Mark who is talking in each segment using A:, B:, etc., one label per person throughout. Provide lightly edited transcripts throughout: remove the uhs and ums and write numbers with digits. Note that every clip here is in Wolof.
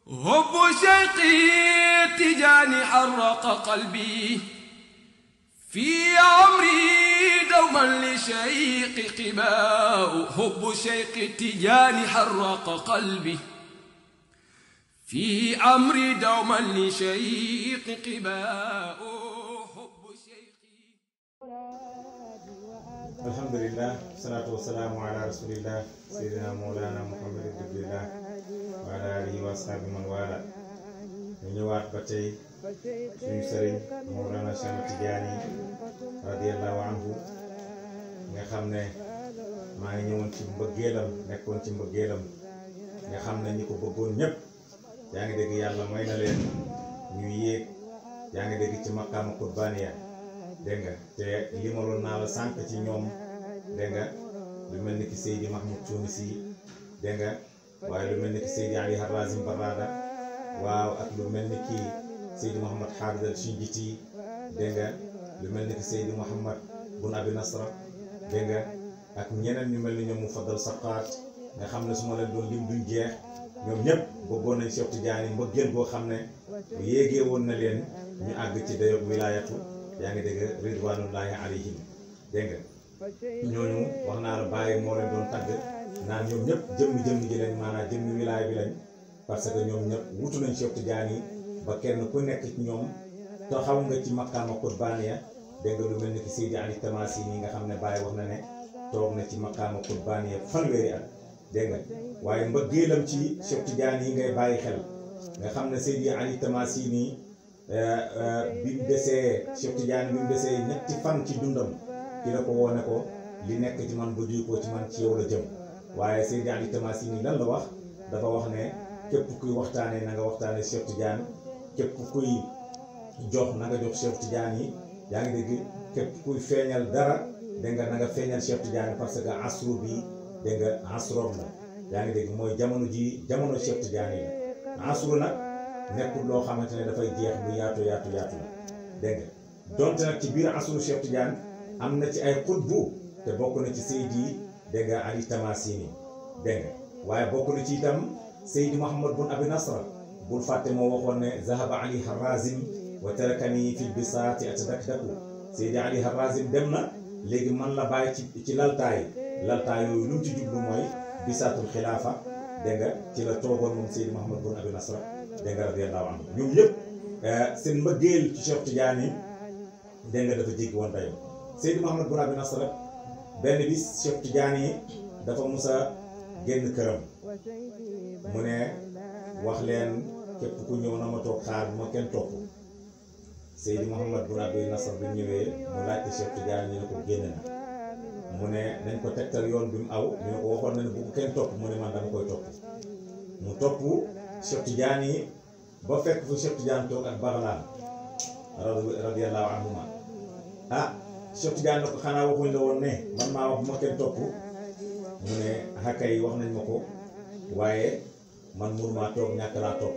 A: حب شيقي تجاني حرق قلبي في عمري دوما لشيق قباء. حب شيق تجاني حرق قلبي في عمري دوما لشيق قباء. حب شيقي.
B: الحمد لله والصلاة والسلام على رسول الله سيدنا مولانا محمد بن عبد الله وعلى آله وأصحابه من والاه. ñu ñëwaat ba tey suñu sëriñ Mawlana Cheikh Tidiane radiyallahu anhu nga xam ne maa ngi ñëwoon ci mbëggeelam nekkoon ci mbëggeelam nga xam ne ñi ko bëggoon ñëpp yaa ngi dégg yàlla may na leen ñu yéeg yaa ngi dégg ci maqaama qurbaniya dégg nga te limaloon naa la sànq ci ñoom dégg nga lu mel ni ki Seydi Mahmoud Tunisi dégg nga waaye lu mel ni ki Seydi Ali Harazim Barrada waaw ak lu mel ni ki Seydi Mouhamad Hafid al Shinjiti dégg nga lu mel ni ki Seydi Mouhamad Bun Abi Nasra dégg nga ak ñeneen ñu mel ni ñoom Mufaddal Saqaat nga xam ne su ma leen doon lim duñ jeex ñoom ñëpp bëggoon nañ Cheikh Tidiane mbëggeel boo xam ne yéegee woon na leen ñu àgg ci dayoog wilaayatu yaa ngi dégg ridwanullahi alayhim dégg nga ñooñu wax naa la bàyyi moo leen doon tagg naan ñoom ñëpp jëmm ji lañ maanaam jëmmi wilaaya bi lañ parce que ñoom ñëpp wutu nañ Cheikh Tidiane ba kenn ku nekk ci ñoom taxaw nga ci maqaama qurbaniya dégg nga lu mel ni ki Seydi Ali Tamasini nga xam ne bàyyi wax na ne toog na ci maqaama qurbaniya fanweeri at dégg nga waaye mbëggeelam ci Cheikh Tidiane yi ngay bàyyi xel nga xam ne Seydi Ali Tamasini bi mu desee Cheikh Tidiane bi mu desee ñetti fan ci dundam ki la ko woone ko li nekk ci man ba juy ko ci man ci yow la jëm waaye Seydi Ali Tamasini lan la wax dafa wax ne képp kuy waxtaanee na nga waxtaanee Cheikh Tidiane képp kuy jox na nga jox Cheikh Tidiane yi yaa ngi dégg képp kuy feeñal dara dégg nga na nga feeñal Cheikh Tidiane parce que asru bi dégg nga asroom la yaa ngi dégg mooy jamono jamono Cheikh Tidiane yi la asru nag nekkul loo xamante ne dafay jeex lu yaatu la dégg nga donte nag ci biir asru Cheikh Tidiane am na ci ay xutbu te bokk na ci Seydi dégg nga Ali Tamasini dégg nga waaye bokk na ci itam Seydi Mouhamad Bun Abi Nasra bul fàtte moo waxoon ne zahaba Ali Harazim wa tarakani fi bisaati atadakdaku Seydi Ali Harazim dem na léegi man la bàyyi ci laltaay yooyu lu mu ci jublu mooy bisaatul xilaafa dégg nga ci la toogoon moom Seydi Mouhamad Bun Abi Nasra dégg nga radiyallahu anhu ñoom ñëpp seen mbëggeel ci Cheikh Tidiane dégg nga dafa jéggi woon dayo Seydi Mouhamad Bun Abi Nasra benn bis Cheikh Tidiane dafa musa génn këram mu ne wax leen képp ku ñëw na ma toog xaar bu ma kenn topp Seydi Mouhamad Bun Abi Nasr bi ñëwee mu laajte Cheikh Tidiane ñu ne ko génn na mu ne nañ ko tegtal yoon bi mu aw ñu ne ko waxoon na ne bu ko kenn topp mu ne man dama koy topp mu topp Cheikh Tidiane ba fekk fu Cheikh Tidiane toog ak Baglaan radiyallahu anhuma Cheikh Tidiane na ko xanaa waxuñ la woon ne man maa wax bu ma kenn topp mu ne xakay wax nañ ma ko waaye man mënumaa toog ñàkk laa topp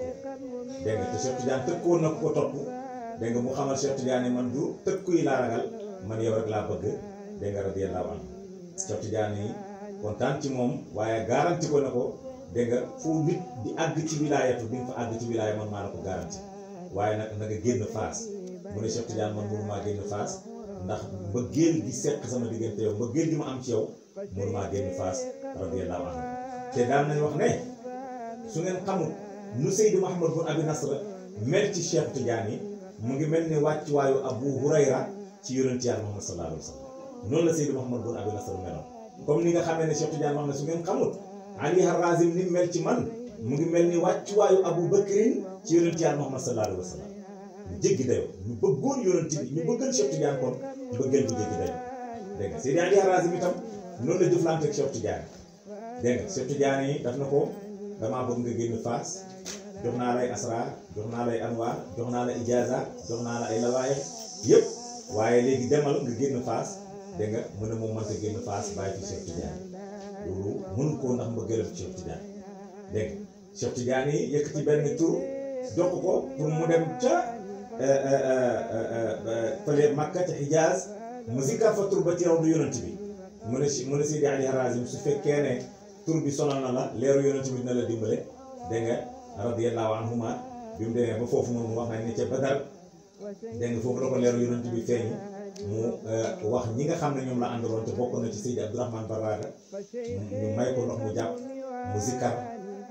B: dégg nga te Cheikh Tidiane tëkkoon na ko topp dégg nga mu xamal Cheikh Tidiane man du tëkku yi laa ragal man yow rek laa bëgg dégg nga radiyallahu anhu Cheikh Tidiane kontaan ci moom waaye garanti ko na ko dégg nga fu nit di àgg ci wilaayatu di nga fa àgg ci wilaaya man maa la ko garanti waaye nag na nga génn Faas mu ne Cheikh Tidiane man mënumaa génn Faas ndax mbëggeel gi seq sama diggante yow mbëggeel gi ma am ci yow mënumaa génn Faas radiyallahu anhu te daan nañ wax ne su ngeen xamul nu Seydi Mouhamad Bun Abi Nasra mel ci Cheikh Tidiane mu ngi mel ni wàccuwaayu Abu Hurayra ci yonent Yàlla Muhammad sallallahu alayhi wa sallam noonu la Seydi Mouhamad Bun Abi Nasra meloon comme ni nga xamee ne Cheikh Tidiane wax ne su ngeen xamul Ali Harazim ni mel ci man mu ngi mel ni wàccuwaayu Abu Bakrin ci yonent Yàlla Muhammad sallallahu alayhi wa sallam ñu jéggi dayoo ñu bëggoon yonent bi ñu bëggoon Cheikh Tidiane kon bëggeel bu jéggi dayoo dégg nga Seydi Ali Harazim itam noonu la jëflanteeg Cheikh Tidiane dégg nga Cheikh Tidiane daf na ko damaa bëgg nga génn Faas jox naa lay asrar jox naa lay anwaar jox naa la ijaza jox naa la ay lawaaye yëpp waaye léegi demal nga génn Faas dégg nga mu ne moom mënta génn Faas bàyyi fi Cheikh Tidiane loolu mënu koo ndax mbëggeelam Cheikh Tidiane dégg nga Cheikh Tidiane yëkkati benn tur jox ko pour mu dem ca fële Makka ca Hijaaz mu zikkar fa tur ba ci raw du yonent bi mu ne Seydi Ali Harazim su fekkee ne tur bi sonal na la leeru yonent bi dina la dimbale dégg nga radiyallahu anhuma bi mu demee ba foofu noonu wax nañ ne ca Badar dégg nga foofu la ko leeru yonent bi feeñ mu wax ñi nga xam ne ñoom la àndaloon te bokk na ci Seydi Abdourahmane Barrada ñu may ko ndox mu jàpp mu zikkar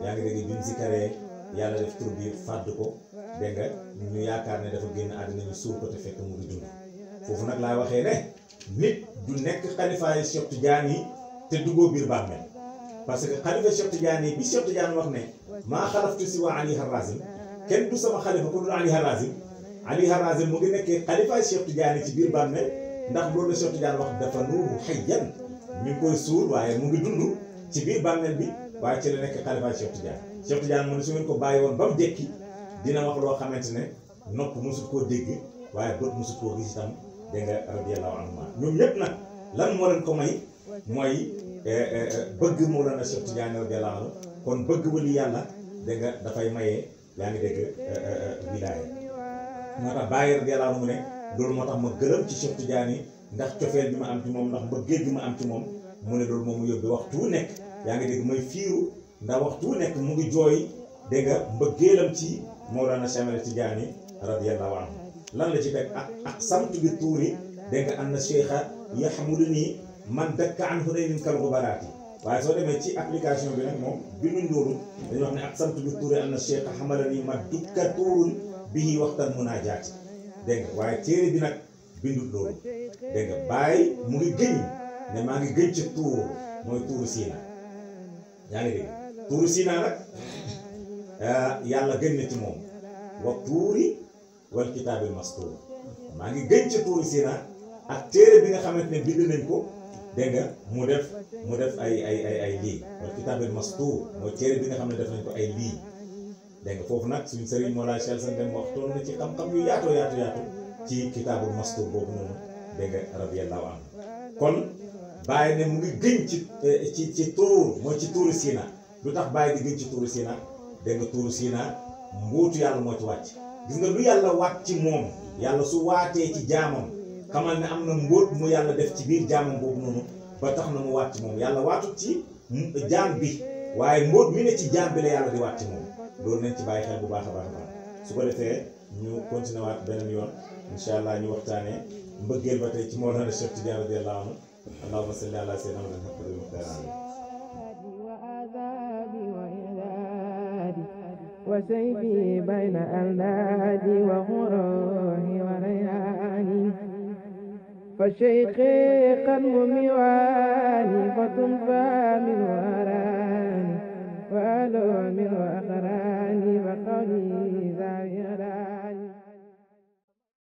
B: yaa ngi dégg bi mu zikkaree yàlla def tur bi fàdd ko dégg nga ñu yaakaar ne dafa génn àddina ñu suul ko te fekk mu ngi dund foofu nag laa waxee ne nit du nekk xalifaay Cheikh Tidiane yi te duggoo biir bàmmeel parce que xalifa Cheikh Tidiane yi bi Cheikh Tidiane wax ne maa xalaftu si waa Ali Harazim kenn du sama xalifa ko dul Ali Harazim Ali Harazim mu ngi nekkee xalifaay Cheikh Tidiane ci biir bàmmeel ndax loolu la Cheikh Tidiane wax dafa nuuru hayyan ñu ngi koy suul waaye mu ngi dund ci biir bàmmeel bi waaye ci la nekk xalifaay Cheikh Tidiane Cheikh Tidiane mu ne su ngeen ko bàyyi woon ba mu dekki dina wax loo xamante ne nopp mosul koo dégg waaye bët mosul koo gis itam dégg nga radiyallahu anhuma ñoom ñëpp nag lan moo leen ko may mooy bëgg Mawlana Cheikh Tidiane radiyallahu anhu kon bëgg wali yàlla dégg nga dafay maye yaa ngi dégg wilaaya moo tax bàyyi radiyallahu anhu mu ne loolu moo tax ma gërëm ci Cheikh Tidiane yi ndax cofeel bi ma am ci moom ndax mbëggeel bi ma am ci moom mu ne loolu moom mu yóbbu waxtu wu nekk yaa ngi dégg may fiiru ndax waxtu wu nekk mu ngi jooy dégg nga mbëggeelam ci Mawlana Cheikh Tidiane radiyallahu anhu lan la ci teg ak samtu bi tuuri dégg nga anna cheikha yaxmuluni man dakka an hudaynin kal gubaraati waaye soo demee ci application bi nag moom binduñ loolu dañuy wax ne ak samtu bi tuuri anna cheikha xamalani ma dukka tuurun bihi waxtan munaajaati dégg nga waaye téere bi nag bindut loolu dégg nga bàyyi mu ngi gëñ ne maa ngi gëñ ci tuur mooy tuuru Siina yaa ngi dégg tuuru Siina nag yàlla gën na ci moom wa tuuri wal kitaabil mastuur maa ngi gën ci tuuru Siina ak téere bi nga xamante ne bind nañ ko dégg nga mu def ay lii wal kitaabil mastuur mooy téere bi nga xam ne def nañ ko ay lii dégg nga foofu nag suñu sëriñ Mawlana Cheikh Sane dem waxtoon na ci xam-xam yu yaatu ci kitaabul mastuur boobu noonu dégg nga radiyallahu anhu kon bàyyi ne mu ngi gën ci tuur mooy ci tuuru Siina lu tax bàyyi di gën ci tuuru Siina dégg nga tuuru Siina mbóotu yàlla moo ci wàcc gis nga lu yàlla waat ci moom yàlla su waatee ci jaamam xamal ne am na mbóot mu yàlla def ci biir jaamam boobu noonu ba tax na mu waat ci moom yàlla waatut ci jaam bi waaye mbóot mi ne ci jaam bi la yàlla di waat ci moom loolu nañ ci bàyyi xel bu baax a baax a baax su ko defee ñu continué waat beneen yoon incha allah ñu waxtaanee mbëggeel ba tey ci Mawlana Cheikh Tidiane radiyallahu anhu allahumma salli ala sayyidina Muhammad
C: وسيفي بين أولادي وغروه ورياني فشيخي قلب موالي فتنفى من وراني وألو من وأقراني وقولي